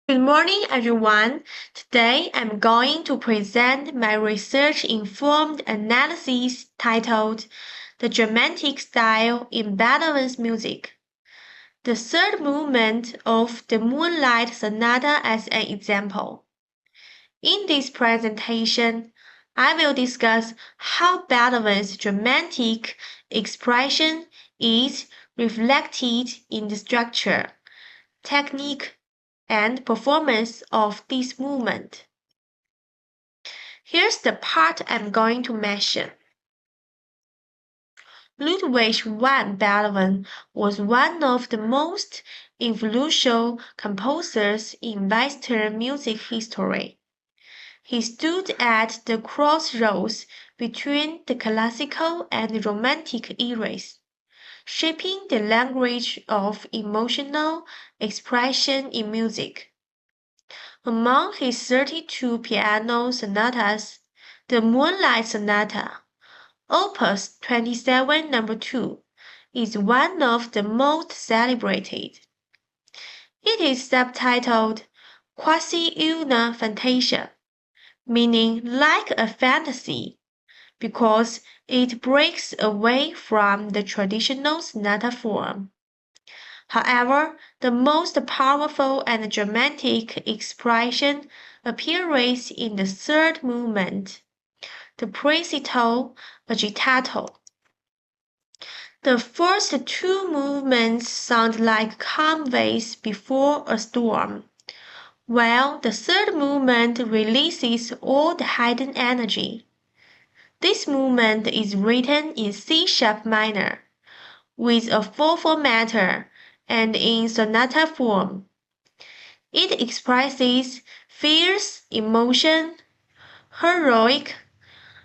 Good morning, everyone. Today I'm going to present my research-informed analysis titled The Dramatic Style in Beethoven's Music. The third movement of the Moonlight Sonata as an example. In this presentation, I will discuss how Beethoven's dramatic expression is reflected in the structure, technique, and performance of this movement. Here's the part I'm going to mention. Ludwig van Beethoven was one of the most influential composers in Western music history. He stood at the crossroads between the classical and romantic eras, shaping the language of emotional expression in music. Among his 32 piano sonatas, the Moonlight Sonata, Opus 27 No. 2, is one of the most celebrated. It is subtitled Quasi una Fantasia, meaning like a fantasy, because it breaks away from the traditional sonata form. However, the most powerful and dramatic expression appears in the third movement, the Preciso agitato. The first two movements sound like calm waves before a storm, while the third movement releases all the hidden energy. This movement is written in C-sharp minor, with a 4/4 meter and in sonata form. It expresses fierce emotion, heroic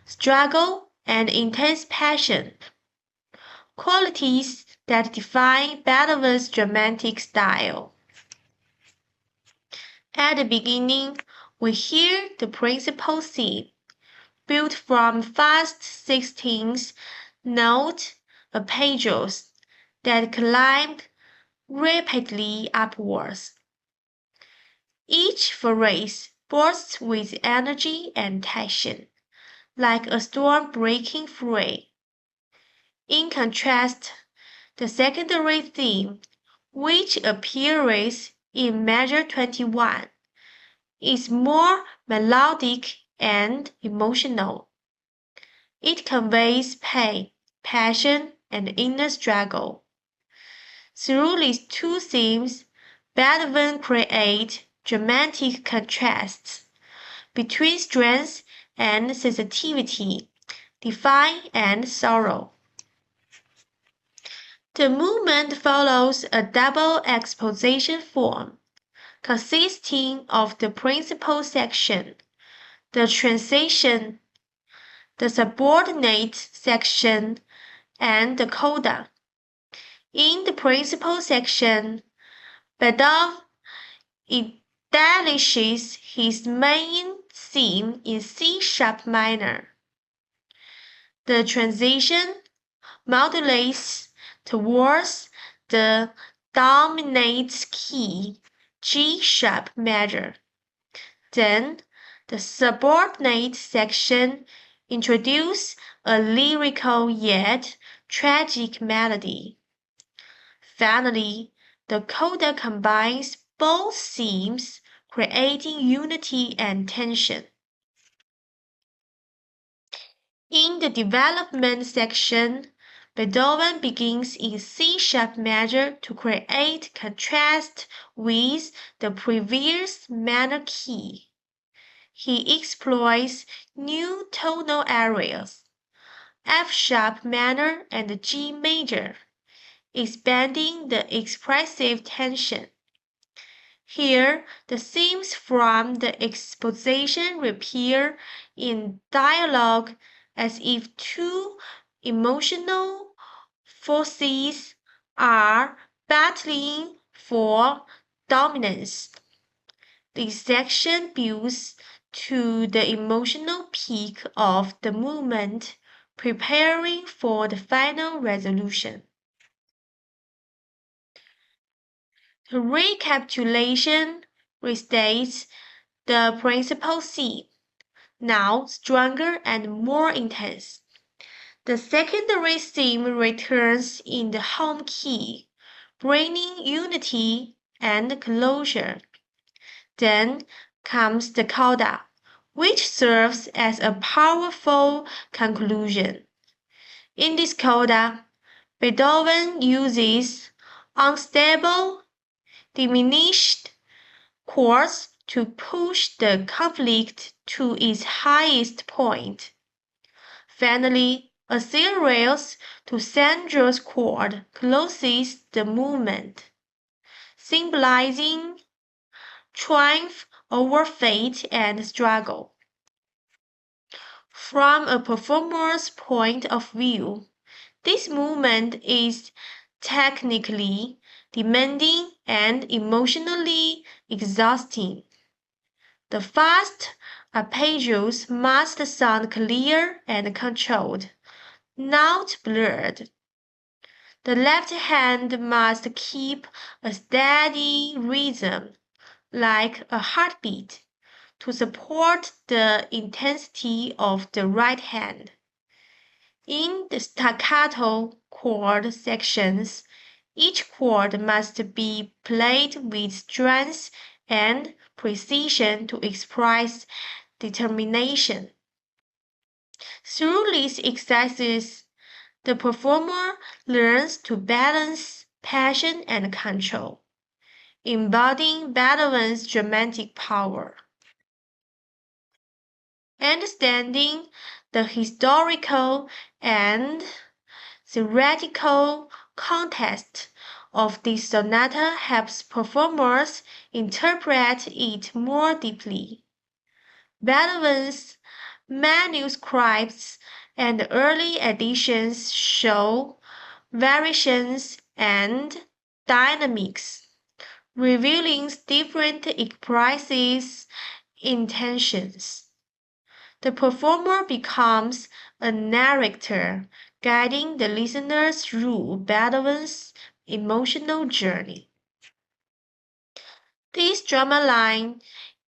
struggle, and intense passion, qualities that define Beethoven's dramatic style. At the beginning, we hear the principal theme, built from fast 16th-note arpeggios that climbed rapidly upwards. Each phrase bursts with energy and tension, like a storm breaking free. In contrast, the secondary theme, which appears in measure 21, is more melodic and emotional. It conveys pain, passion, and inner struggle. Through these two themes, Beethoven creates dramatic contrasts between strength and sensitivity, define and sorrow. The movement follows a double exposition form, consisting of the principal section, the transition, the subordinate section, and the coda. In the principal section, Beethoven establishes his main theme in C-sharp minor. The transition modulates towards the dominant key, G-sharp major. Then, the subordinate section introduces a lyrical yet tragic melody. Finally, the coda combines both themes, creating unity and tension. In the development section, Beethoven begins in C-sharp major to create contrast with the previous minor key. He explores new tonal areas, F-sharp minor and G major, expanding the expressive tension. Here, the themes from the exposition reappear in dialogue as if two emotional forces are battling for dominance. This section builds to the emotional peak of the movement, preparing for the final resolution. The recapitulation, restates the principal theme, now stronger and more intense. The secondary theme returns in the home key, bringing unity and closure. Then comes the coda, which serves as a powerful conclusion. In this coda, Beethoven uses unstable, diminished chords to push the conflict to its highest point. Finally, a serious to Sandra's chord closes the movement, symbolizing triumph over fate and struggle. From a performer's point of view, this movement is technically demanding and emotionally exhausting. The fast arpeggios must sound clear and controlled, not blurred. The left hand must keep a steady rhythm, like a heartbeat, to support the intensity of the right hand. In the staccato chord sections, each chord must be played with strength and precision to express determination. Through these exercises, the performer learns to balance passion and control, embodying Beethoven's dramatic power. Understanding the historical and theoretical context of this sonata helps performers interpret it more deeply. Beethoven's manuscripts and early editions show variations and dynamics, revealing different expresses intentions. The performer becomes a narrator, guiding the listeners through Beethoven's emotional journey. This drama line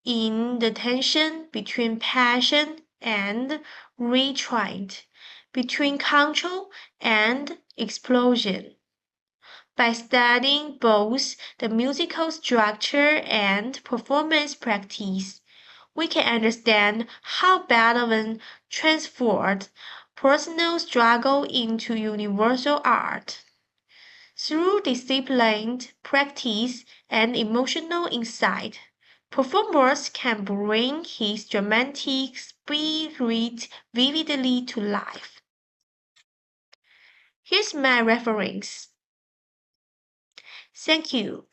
in the tension between passion and restraint, between control and explosion. By studying both the musical structure and performance practice, we can understand how Beethoven transformed personal struggle into universal art. Through disciplined practice and emotional insight, performers can bring his dramatic spirit vividly to life. Here's my reference. Thank you.